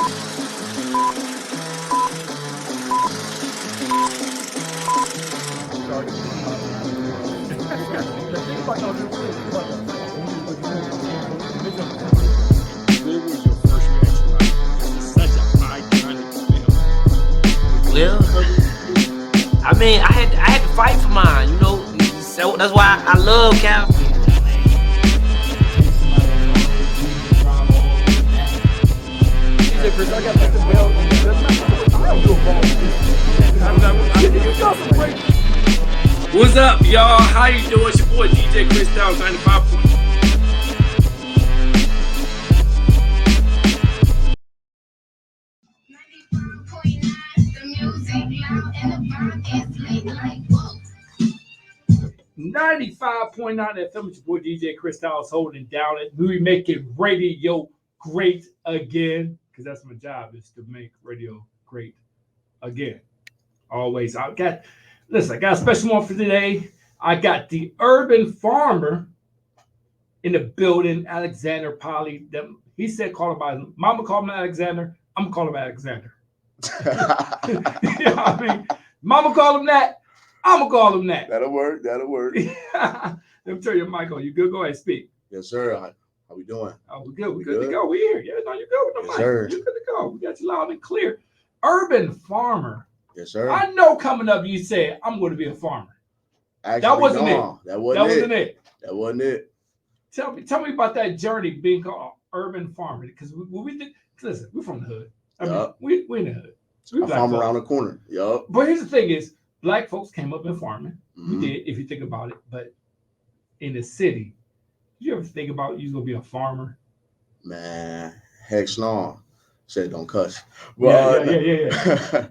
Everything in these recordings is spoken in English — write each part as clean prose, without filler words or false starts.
What was your first reaction like? This is such an iconic film. Well, I mean, I had to fight for mine, you know. So that's why I love Cal. What's up, y'all? How you doing? It's your boy DJ Chris Styles, 95 point. .9 FM, it's your boy DJ Chris Styles holding down it. We make it radio great again, because that's my job, is to make radio great again. Always. I got a special one for today. I got the urban farmer in the building, Alexander Polly. He said, call him by mama, call him Alexander. I'm gonna call him Alexander. You know what I mean? Mama call him that. I'm gonna call him that. That'll work. Let me turn your mic on. You good? Go ahead, speak. Yes, sir. How we doing? Oh, we good. We good to go. We here. Yeah, no, you good with the Yes, mic. sir. You good to go. We got you loud and clear. Urban farmer. Yes, sir. I know coming up you said I'm going to be a farmer. Actually, That wasn't no, it. That wasn't it. it. That wasn't it. Tell me about that journey being called urban farmer. Because when we think, listen, we're from the hood. I mean, Yup. we in the hood. So we I black farm folks. around the corner. Yup. But here's the thing is, black folks came up in farming. Mhm. We did, if you think about it. But in the city, did you ever think about you going to be a farmer? Man, heck no. Said don't cuss. Yeah.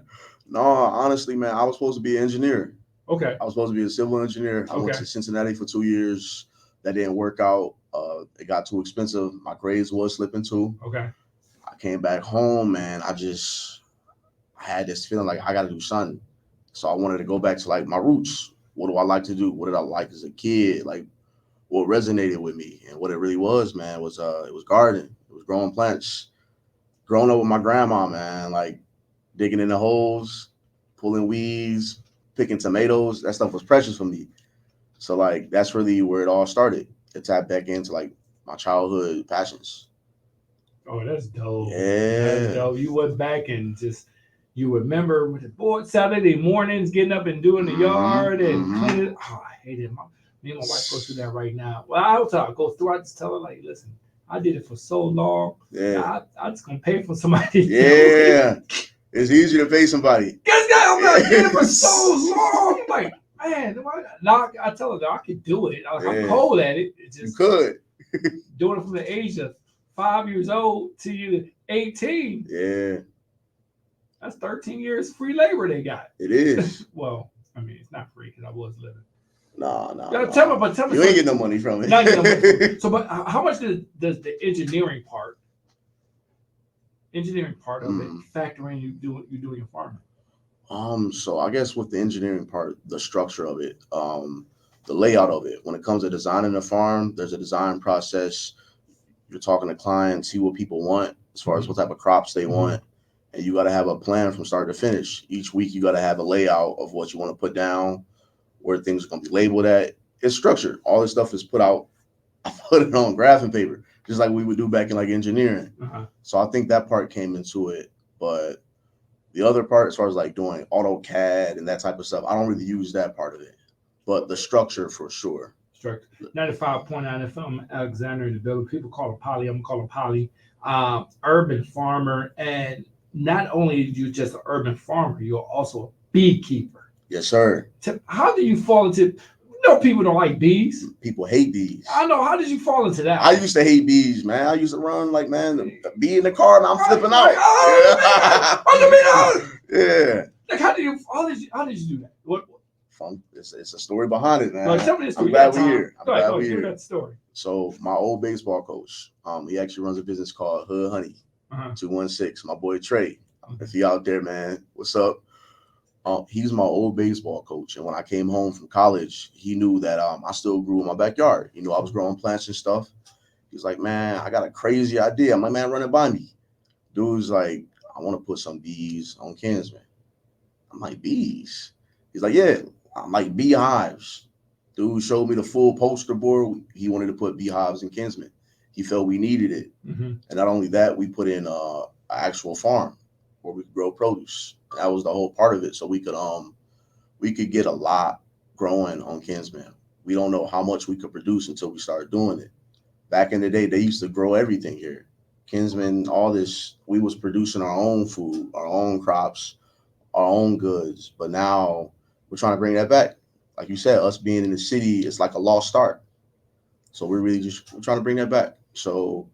No, honestly, man, I was supposed to be an engineer. Okay. I was supposed to be a civil engineer. I went Okay. to Cincinnati for 2 years. That didn't work out. It got too expensive. My grades was slipping too. Okay. I came back home and I had this feeling like I got to do something. So I wanted to go back to like my roots. What do I like to do? What did I like as a kid? Like what resonated with me? And what it really was, man, was it was gardening. It was growing plants. Growing up with my grandma, man, like digging in the holes, pulling weeds, picking tomatoes. That stuff was precious for me. So like that's really where it all started. It tapped back into like my childhood passions. Oh, that's dope. Yeah. That's dope. You went back and you remember with the boy Saturday mornings getting up and doing the yard and cleaning. Oh, I hate it. Me and my wife go through that right now. Well, I go through. I just tell her like, listen, I did it for so long. Yeah. I just gonna pay for somebody. To do Yeah. it. It's easier to pay somebody. Guess I'm not doing it for so long. I'm like, man, now I tell her that I could do it. I'm Yeah. cold at it. It's You just could. doing it from the age of 5 years old to you 18. Yeah, That's 13 years free labor they got. it is. Well, I mean, it's not free because I was living. No. Tell me. You ain't getting no money from it. Not getting no money. So, but how much does the engineering part of it factor in you doing your farming? So I guess with the engineering part, the structure of it, the layout of it, when it comes to designing a farm, there's a design process. You're talking to clients, see what people want as far as what type of crops they want. And you got to have a plan from start to finish. Each week, you got to have a layout of what you want to put down, where things are going to be labeled at. It's structured. All this stuff is put out. I put it on graphing paper, just like we would do back in like engineering. So I think that part came into it. But the other part, as far as like doing AutoCAD and that type of stuff, I don't really use that part of it. But the structure for sure. 95.9 FM, Alexander in the building. People call him Polly. I'm going to call him Polly. Urban farmer. And not only are you just an urban farmer, you're also a beekeeper. Yes, sir. How do you fall into... You know people don't like bees. People hate bees. I know. How did you fall into that? I used to hate bees, man. I used to run like, man, the bee in the car, and I'm flipping out. Yeah. Like, how did you do that? What? Fun. It's a story behind it, man. Like, tell me this story. I'm glad we're here. I'm glad Go we're ahead, here. that story. So my old baseball coach, he actually runs a business called Hood Honey, 216. My boy Trey. If he out there, man, what's up? He's my old baseball coach. And when I came home from college, he knew that I still grew in my backyard. He knew I was growing plants and stuff. He's like, man, I got a crazy idea. I'm like, man, run it by me. Dude's like, I want to put some bees on Kinsman. I'm like, bees? He's like, yeah. I'm like, beehives. Dude showed me the full poster board. He wanted to put beehives in Kinsman. He felt we needed it. And not only that, we put in an actual farm where we could grow produce. That was the whole part of it. So we could get a lot growing on Kinsman. We don't know how much we could produce until we started doing it. Back in the day, they used to grow everything here. Kinsman, all this, we was producing our own food, our own crops, our own goods. But now we're trying to bring that back. Like you said, us being in the city, it's like a lost start. So we're trying to bring that back. So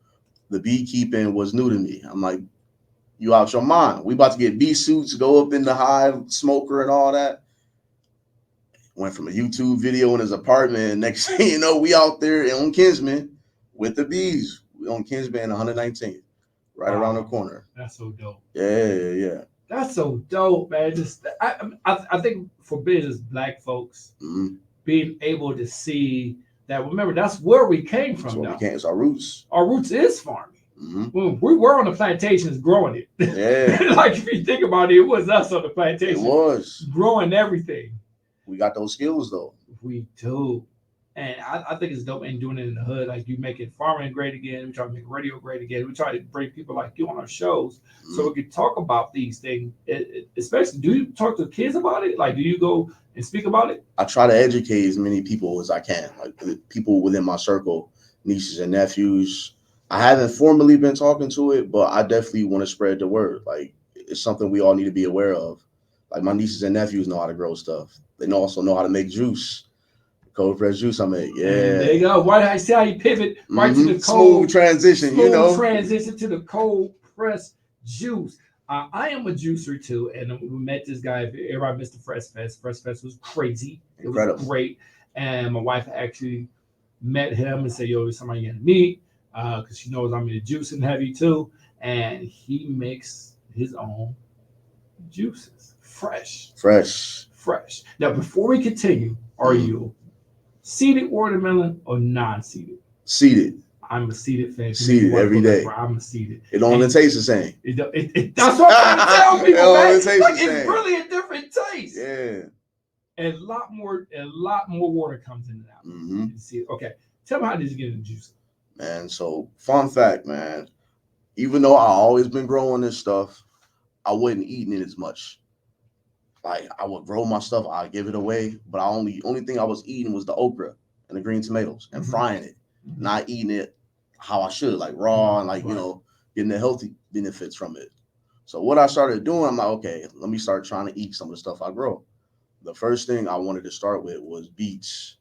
the beekeeping was new to me. I'm like, you out your mind. We about to get bee suits, go up in the hive, smoker and all that. Went from a YouTube video in his apartment. Next thing you know, we out there on Kinsman with the bees. We on Kinsman 119th, right around the corner. That's so dope. Yeah. That's so dope, man. Just I think for business, Black folks being able to see that. Remember, that's where we came from. It's our roots. Our roots is farming. When we were on the plantations growing it. Yeah. Like if you think about it, it was us on the plantation. It was growing everything. We got those skills though. We do. And I think it's dope and doing it in the hood. Like you making farming great again. We try to make radio great again. We try to bring people like you on our shows so we can talk about these things. Especially, do you talk to kids about it? Like, do you go and speak about it? I try to educate as many people as I can. Like people within my circle, nieces and nephews. I haven't formally been talking to it, but I definitely want to spread the word. Like it's something we all need to be aware of. Like my nieces and nephews know how to grow stuff. They also know how to make juice. Cold press juice I make. Yeah. And there you go. Why did I see how you pivot right to the cold smooth transition, transition to the cold press juice. I am a juicer too, and we met this guy. Everybody missed the Fresh Fest. Fresh Fest was crazy. It was great. And my wife actually met him and said, yo, there's somebody you gotta meet, because she knows I'm into juicing heavy too. And he makes his own juices. Fresh. Now, before we continue, are you seeded watermelon or non-seeded? Seeded. I'm a seeded fan. Seeded every day. I'm a seeded. It don't even taste the same. That's what I'm trying to tell people, man. It's really a different taste. Yeah. And a lot more water comes into that. See, okay. Tell me, how did you get into juice? Man, so fun fact, man. Even though I always been growing this stuff, I wasn't eating it as much. Like I would grow my stuff, I'd give it away, but only thing I was eating was the okra and the green tomatoes and frying it, not eating it how I should, like raw and like getting the healthy benefits from it. So what I started doing, I'm like, okay, let me start trying to eat some of the stuff I grow. The first thing I wanted to start with was beets.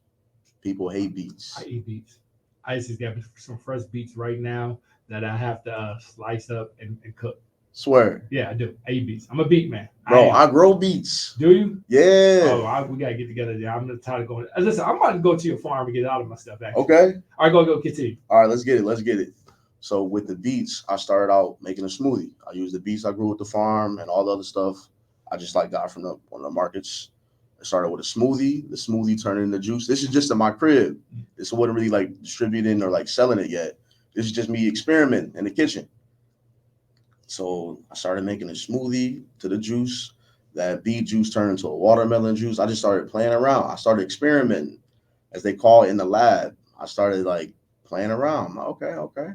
People hate beets. I eat beets. I just got some fresh beets right now that I have to slice up and cook. Swear. Yeah, I do. I eat beets. I'm a beet man. Bro, I grow beets. Do you? Yeah. Oh, we gotta get together there. I'm not tired of going. Listen, I'm about to go to your farm and get all of my stuff back. Okay. All right, go continue. All right, let's get it. So with the beets, I started out making a smoothie. I used the beets I grew at the farm and all the other stuff I just got from one of the markets. I started with a smoothie. The smoothie turned into juice. This is just in my crib. This wasn't really like distributing or like selling it yet. This is just me experimenting in the kitchen. So I started making a smoothie to the juice. That beet juice turned into a watermelon juice. I just started playing around. I started experimenting, as they call it in the lab. I started like playing around. I'm like, okay.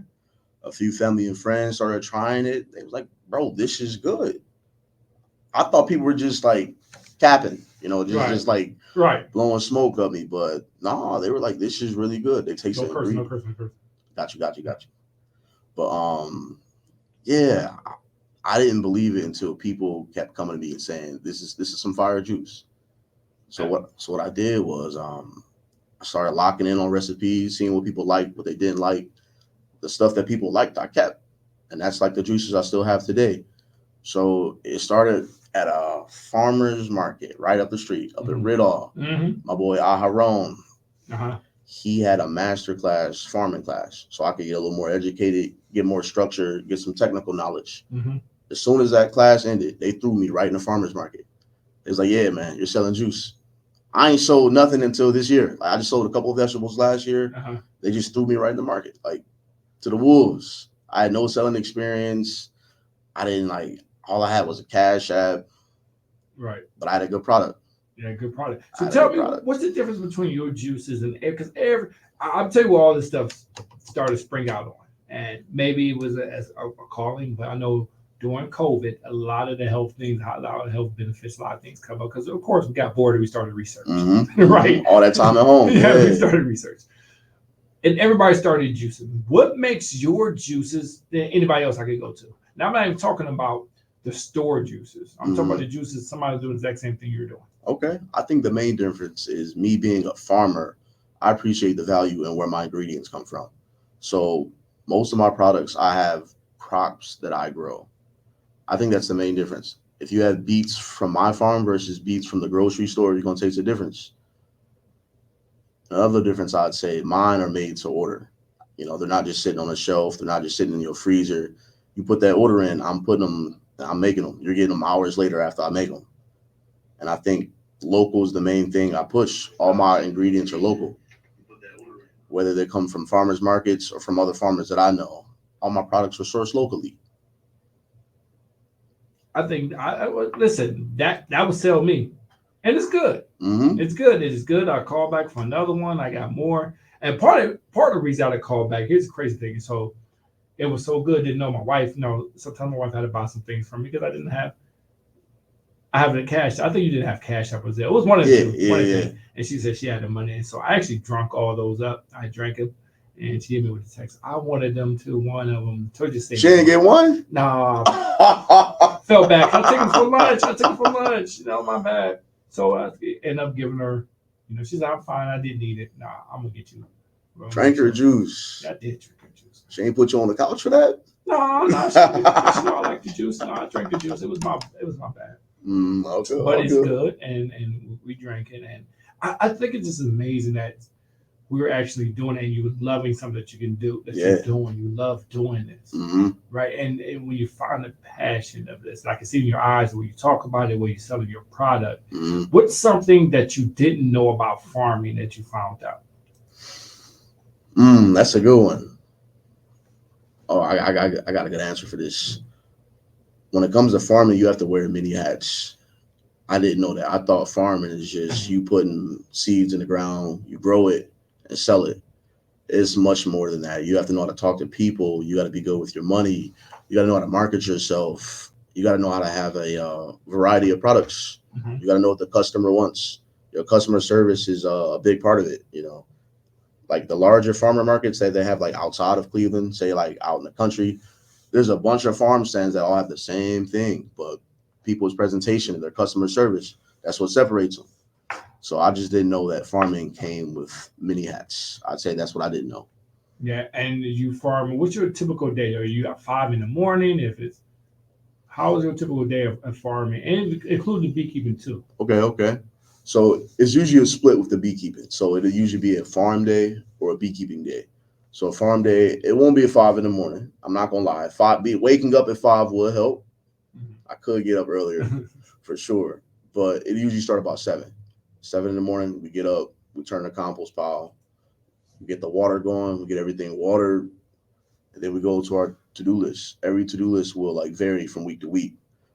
A few family and friends started trying it. They was like, bro, this is good. I thought people were just like capping, just like blowing smoke at me. But no, they were like, this is really good. They tasted no curse. Got you. But yeah, I didn't believe it until people kept coming to me and saying, this is some fire juice. So what I did was I started locking in on recipes, seeing what people liked, what they didn't like. The stuff that people liked, I kept. And that's like the juices I still have today. So it started at a farmer's market right up the street, up in Ridall. My boy Aharon, he had a master class, farming class. So I could get a little more educated, get more structure, get some technical knowledge. As soon as that class ended, they threw me right in the farmer's market. It was like, yeah, man, you're selling juice. I ain't sold nothing until this year. Like, I just sold a couple of vegetables last year. They just threw me right in the market, like to the wolves. I had no selling experience. I didn't like, all I had was a Cash App, Right. but I had a good product. Yeah, good product. I So had a tell good me, product. what's the difference between your juices and because I'll tell you what all this stuff started to spring out on, and maybe it was a calling, but I know during COVID, a lot of the health things, a lot of health benefits, a lot of things come up because of course we got bored and we started research, right? All that time at home. Yeah, we started research, and everybody started juicing. What makes your juices than anybody else I could go to? Now I'm not even talking about the store juices. I'm talking about the juices somebody's doing the exact same thing you're doing. Okay. I think the main difference is me being a farmer. I appreciate the value and where my ingredients come from. So most of my products, I have crops that I grow. I think that's the main difference. If you have beets from my farm versus beets from the grocery store, you're going to taste a difference. Another difference, I'd say, mine are made to order. You know, they're not just sitting on a shelf. They're not just sitting in your freezer. You put that order in, I'm making them. You're getting them hours later after I make them. And I think local is the main thing I push. All my ingredients are local, whether they come from farmers markets or from other farmers that I know. All my products are sourced locally. I think listen, that would sell me, and it's good. Mm-hmm. It's good. It is good. I call back for another one. I got more, and part of the reason I called back. Here's the crazy thing. So it was so good. Didn't know my wife. Sometimes my wife had to buy some things from me because I have the cash. I think you didn't have cash up. Was there? It was one of the two. And she said she had the money, and so I actually drunk all those up. I drank it, and she hit me with the text. I wanted them to. One of them. Told you She didn't get one? Nah. Felt bad. I took them for lunch. My bad. So I ended up giving her. She's like, I'm fine. I didn't need it. Nah, I'm gonna get you. Drank her juice. I did drink her juice. She ain't put you on the couch for that? No. She I like the juice. No, I drank the juice. It was my bad. Okay, but it's good, and we drank it, and I think it's just amazing that we're actually doing it, and you're loving something that you can do, that you're doing. You love doing this, right? And when you find the passion of this, I can see in your eyes when you talk about it, when you're selling your product. What's something that you didn't know about farming that you found out? That's a good one. Oh, I got a good answer for this. When it comes to farming, you have to wear many hats. I didn't know that. I thought farming is just you putting seeds in the ground, you grow it and sell it. It's much more than that. You have to know how to talk to people. You got to be good with your money. You got to know how to market yourself. You got to know how to have a variety of products. You got to know what the customer wants. Your customer service is a big part of it. Like the larger farmer markets that they have like outside of Cleveland, say like out in the country, there's a bunch of farm stands that all have the same thing, but people's presentation and their customer service, that's what separates them. So I just didn't know that farming came with many hats. I'd say that's what I didn't know. Yeah, and you farm. What's your typical day? Are you at 5 a.m? How is your typical day of farming, and including beekeeping too? Okay. So it's usually a split with the beekeeping. So it'll usually be a farm day or a beekeeping day. So a farm day, it won't be at 5 a.m. I'm not gonna lie. Waking up at 5 will help. I could get up earlier for sure, but it usually start about 7. 7 in the morning, we get up, we turn the compost pile, we get the water going, we get everything watered, and then we go to our to-do list. Every to-do list will like vary from week to week,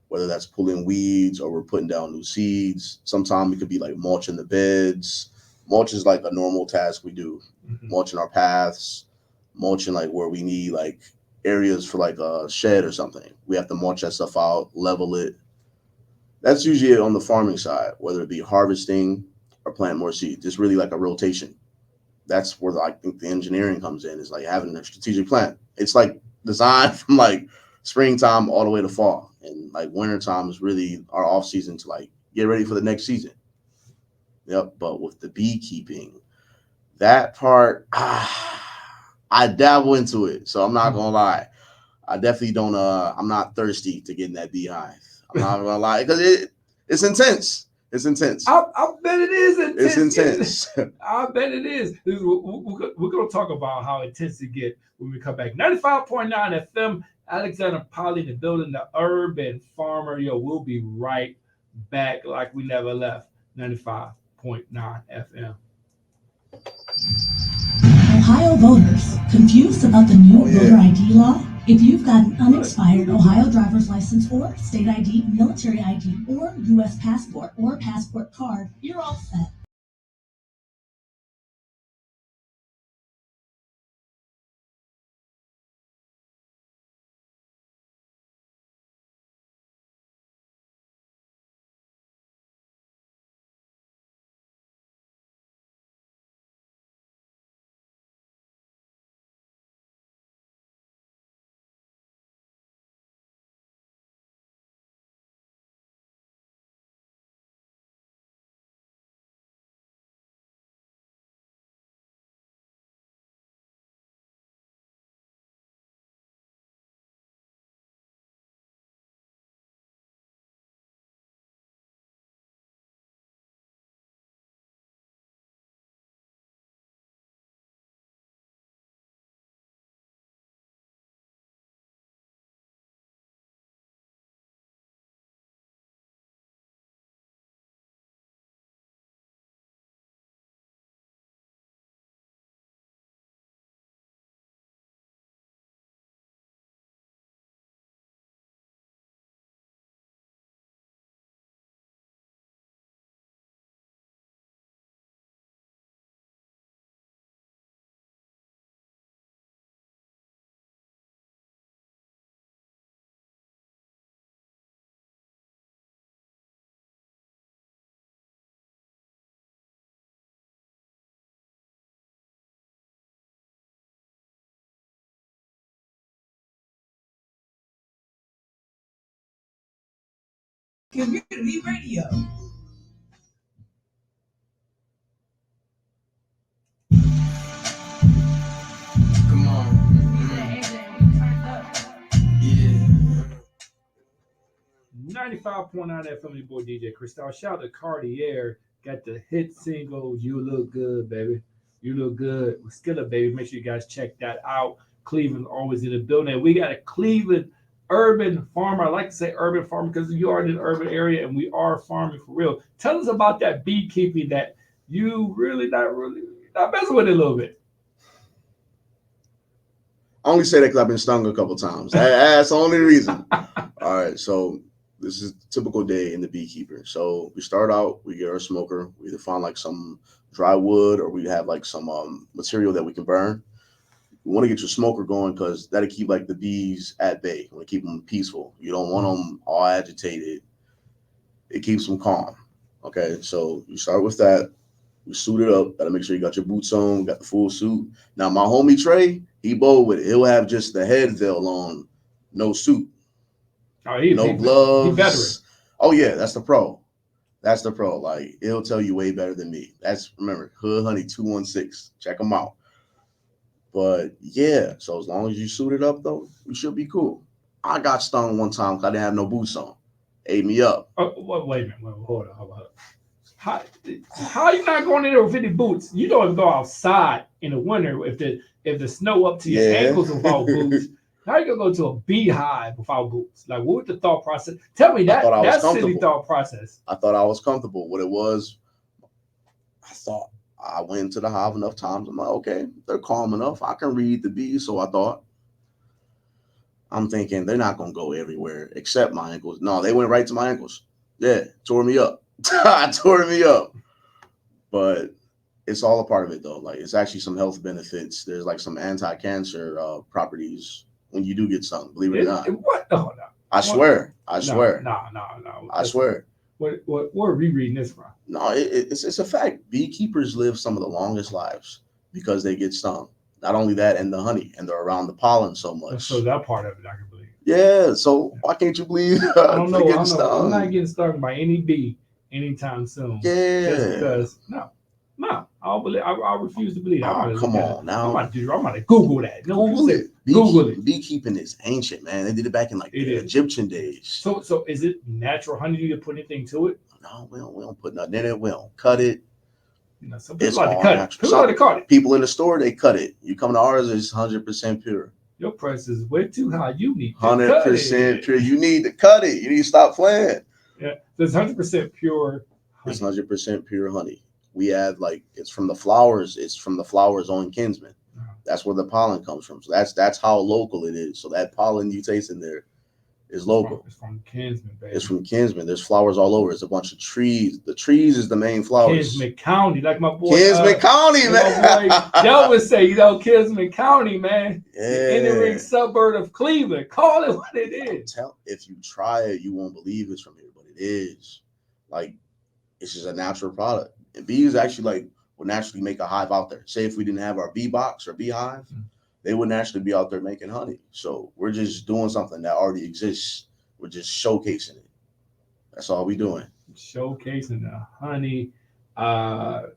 whether that's pulling weeds or we're putting down new seeds. Sometimes it could be like mulching the beds. Mulch is like a normal task we do. Mulching our paths, mulching like where we need like areas for like a shed or something. We have to mulch that stuff out, level it. That's usually on the farming side, whether it be harvesting or plant more seeds. It's really like a rotation. That's where I think the engineering comes in, is like having a strategic plan. It's like designed from like springtime all the way to fall. And like wintertime is really our off season to like get ready for the next season. Yep. But with the beekeeping, that part, I dabble into it. So I'm not gonna lie. I definitely don't I'm not thirsty to get in that beehive. I'm not gonna lie, because it's intense. It's intense. I bet it is intense. It's intense. I bet it is. We're going to talk about how intense it gets when we come back. 95.9 FM, Alexander Polly, the building, the urban farmer. We'll be right back like we never left. 95.9 FM. Ohio voters, confused about the new voter ID law? If you've got an unexpired Ohio driver's license or state ID, military ID, or U.S. passport or passport card, you're all set. Community radio. Come on. Yeah. 95.9 FM, your boy DJ Cristal. Shout out to Cartier. Got the hit single, You Look Good, baby. You Look Good with Skillet, baby. Make sure you guys check that out. Cleveland always in the building. We got a Cleveland urban farmer. I like to say urban farmer because you are in an urban area and we are farming for real. Tell us about that beekeeping that you really not messing with it a little bit. I only say that because I've been stung a couple times. That's the only reason. All right, so this is a typical day in the beekeeper. So we start out, we get our smoker. We either find like some dry wood or we have like some material that we can burn. You want to get your smoker going because that'll keep like the bees at bay. You want to keep them peaceful. You don't want them all agitated. It keeps them calm. Okay, so you start with that. You suit it up. Gotta make sure you got your boots on, got the full suit. Now my homie Trey, he bold with it. He'll have just the head veil on, no suit. Oh, No gloves. He veteran. Oh yeah, that's the pro. That's the pro. Like he'll tell you way better than me. That's remember Hood Honey 216. Check him out. But yeah, so as long as you suit it up though, you should be cool. I got stung one time because I didn't have no boots on. Ate me up. Oh, wait a minute. Hold on. How you not going in there with any boots? You don't even go outside in the winter if the snow up to your ankles without boots. How you gonna go to a beehive without boots? Like, what was the thought process? Tell me that. That's silly thought process. I thought I was comfortable. What it was, I thought I went into the hive enough times. I'm like, okay, they're calm enough. I can read the bees. So I thought. I'm thinking they're not gonna go everywhere except my ankles. No, they went right to my ankles. Yeah, tore me up. Tore me up. But it's all a part of it though. Like it's actually some health benefits. There's like some anti-cancer properties when you do get stung. Believe it or not. What? Oh, no. I swear. No. I swear. Where are we reading this from? No, it's a fact. Beekeepers live some of the longest lives because they get stung. Not only that, and the honey, and they're around the pollen so much. So that part of it, I can believe. Yeah. So why can't you believe? I don't know. I'm not getting stung by any bee anytime soon. Yeah. Just because no, I refuse to believe. Come on now. I'm about to Google that. No, Google it. Google it. Beekeeping is ancient, man. They did it back in like the Egyptian days. So is it natural honey? Do you put anything to it? No, we don't put nothing in it. We don't cut it. Some people like to cut it. People like to cut it. People in the store, they cut it. You come to ours, it's 100% pure. Your price is way too high. You need 100% pure. You need to cut it. You need to stop playing. Yeah, there's 100% pure honey. It's 100% pure honey. We add it's from the flowers. It's from the flowers' own kinsman. That's where the pollen comes from. So that's how local it is. So that pollen you taste in there is local. It's from Kinsman, baby. It's from Kinsman. There's flowers all over. It's a bunch of trees. The trees is the main flowers. Kinsman County, like my boy. Kinsman County, man. My boy, y'all would say, Kinsman County, man. Yeah. In the ring suburb of Cleveland. Call it what it is. If you try it, you won't believe it's from here, but it is. Like, it's just a natural product. And bees actually would naturally make a hive out there. Say if we didn't have our bee box or beehive, they would naturally be out there making honey. So we're just doing something that already exists. We're just showcasing it. That's all we doing. Showcasing the honey. I'm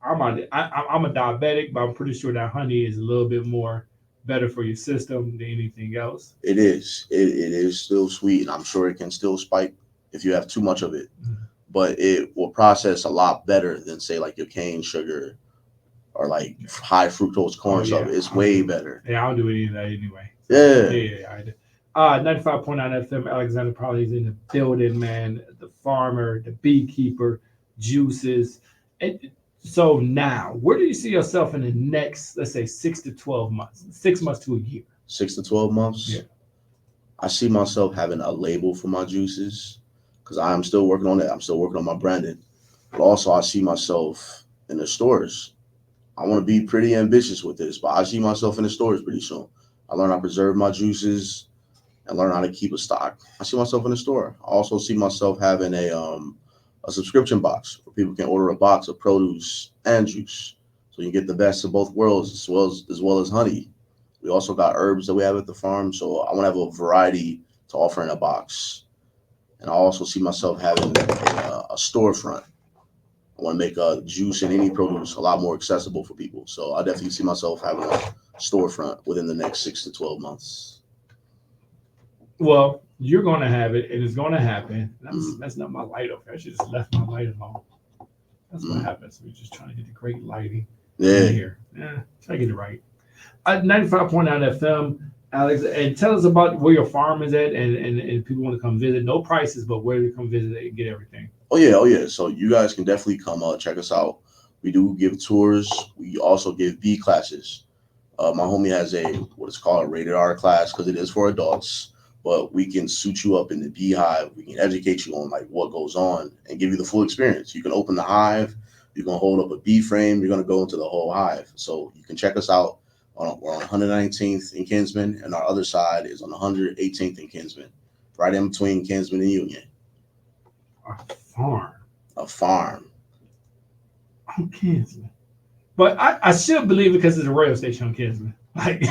a diabetic, but I'm pretty sure that honey is a little bit more better for your system than anything else. It is. It is still sweet, and I'm sure it can still spike if you have too much of it. But it will process a lot better than, say, like your cane sugar or like high fructose corn stuff. It's way better. Yeah, I don't do any of that anyway. Yeah. I do. 95.9 FM, Alexander Probably is in the building, man. The farmer, the beekeeper, juices. And so now, where do you see yourself in the next, let's say, 6 to 12 months? 6 months to a year. 6 to 12 months? Yeah. I see myself having a label for my juices because I'm still working on that. I'm still working on my branding. But also, I see myself in the stores. I want to be pretty ambitious with this, but I see myself in the stores pretty soon. I learn how to preserve my juices and learn how to keep a stock. I see myself in the store. I also see myself having a subscription box where people can order a box of produce and juice. So you get the best of both worlds as well as honey. We also got herbs that we have at the farm. So I want to have a variety to offer in a box. And I also see myself having a storefront. I want to make juice and any produce a lot more accessible for people. So I definitely see myself having a storefront within the next 6 to 12 months. Well, you're going to have it, and it's going to happen. That's not my light up. I should just left my light alone. That's what happens. We're just trying to get the great lighting here. Yeah, try to get it right. 95.9 FM, Alex, and tell us about where your farm is at, and people want to come visit. No prices, but where to come visit and get everything. Oh yeah. So you guys can definitely come check us out. We do give tours. We also give bee classes. My homie has what is called a rated R class because it is for adults, but we can suit you up in the beehive. We can educate you on like what goes on and give you the full experience. You can open the hive. You can hold up a bee frame. You're going to go into the whole hive. So you can check us out. We're on 119th in Kinsman, and our other side is on 118th in Kinsman, right in between Kinsman and Union. A farm. On Kinsman. But I should believe it because it's a radio station on Kinsman. Like,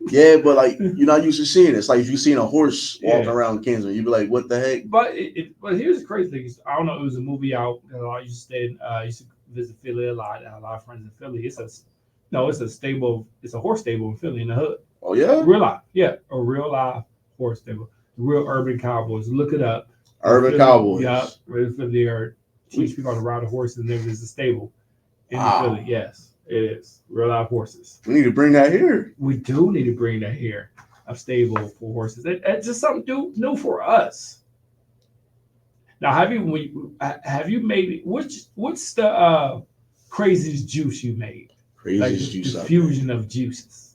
yeah, but like you're not used to seeing it. It's like if you've seen a horse walking around Kinsman, you'd be like, "What the heck?" But but here's the crazy thing: I don't know. It was a movie out. I used to stay. Used to visit Philly a lot. I had a lot of friends in Philly. It's a stable. It's a horse stable in Philly in the hood. Oh yeah, real life. Yeah, a real live horse stable. The real urban cowboys. Look it up. Urban Cowboys. Yeah, right from there. Teach people how to ride a horse, and there is a stable in Philly. Yes, it is real live horses. We need to bring that here. We do need to bring that here. A stable for horses. It's just something new for us. Now, have you made what's the craziest juice you made? Craziest juice. The fusion of juices.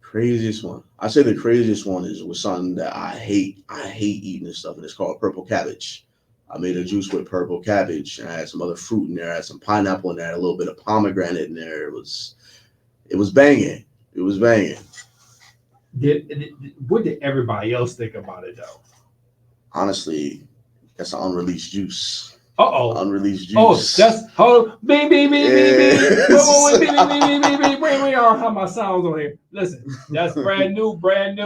Craziest one. I say the craziest one was something that I hate. I hate eating this stuff, and it's called purple cabbage. I made a juice with purple cabbage, and I had some other fruit in there. I had some pineapple in there, a little bit of pomegranate in there. It was banging. It was banging. What did everybody else think about it, though? Honestly, that's an unreleased juice. Unreleased juice. Oh, that's beep. We all have my sounds on here. Listen, that's brand new.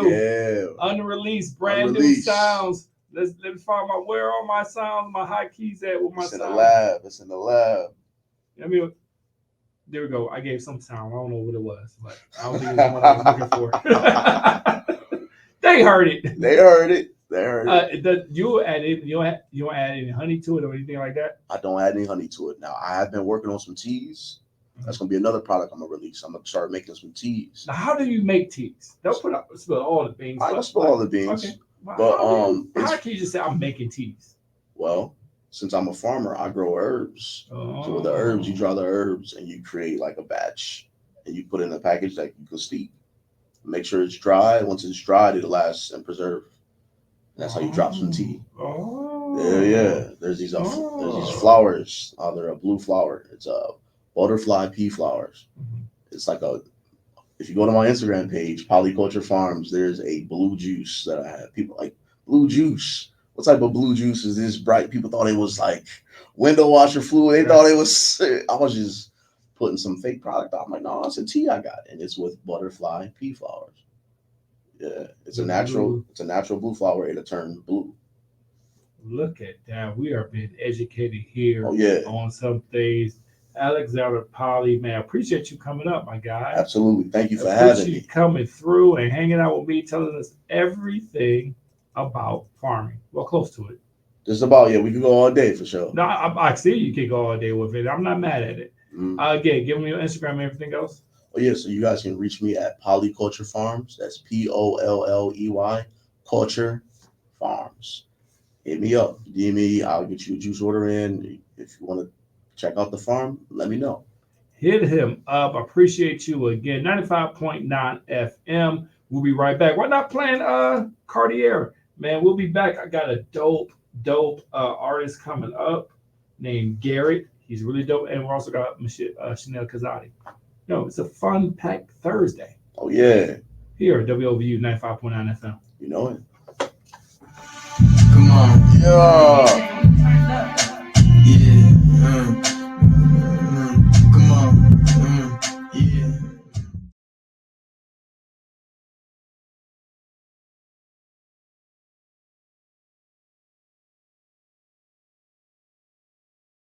Yeah. Unreleased, brand new sounds. Let me find where are my sounds, my high keys at with my sounds. It's in the lab. I mean, there we go. I gave some sound. I don't know what it was, but I don't think it's what I was looking for. They heard it. They heard it. You don't add any honey to it or anything like that? I don't add any honey to it. Now, I have been working on some teas. That's going to be another product I'm going to release. I'm going to start making some teas. Now, how do you make teas? Don't spill all the beans. I don't spill all the beans. Okay. But how can you just say I'm making teas? Well, since I'm a farmer, I grow herbs. Oh. So with the herbs, you draw the herbs and you create like a batch and you put it in a package that you can steep. Make sure it's dry. Once it's dried, it'll last and preserve. That's how you drop some tea. Oh. Yeah. There's these flowers. They're a blue flower. It's a butterfly pea flowers. Mhm. It's like if you go to my Instagram page, Polyculture Farms, there's a blue juice that I have. People like, blue juice. What type of blue juice is this bright? People thought it was like window washer fluid. They thought it was, I was just putting some fake product on. I'm like, no, it's a tea I got. And it's with butterfly pea flowers. Yeah. It's a natural blue flower. It'll turn blue. Look at that. We are being educated here on some things. Alexander Polly, man, I appreciate you coming up, my guy. Absolutely. Thank you for having me. Coming through and hanging out with me, telling us everything about farming. Well, close to it. Just about, we can go all day for sure. No, I see you can go all day with it. I'm not mad at it. Again, give me your Instagram and everything else. Oh, yeah. So you guys can reach me at Polyculture Farms. That's POLLEY Culture Farms. Hit me up. DM me. I'll get you a juice order in. If you want to check out the farm, let me know. Hit him up. Appreciate you again. 95.9 FM. We'll be right back. We're not playing Cartier, man. We'll be back. I got a dope artist coming up named Garrett. He's really dope. And we also got Chanel Kazadi. No, it's a fun packed Thursday. Oh, yeah. Here at WOVU 95.9 FM. You know it. Come on. Yeah.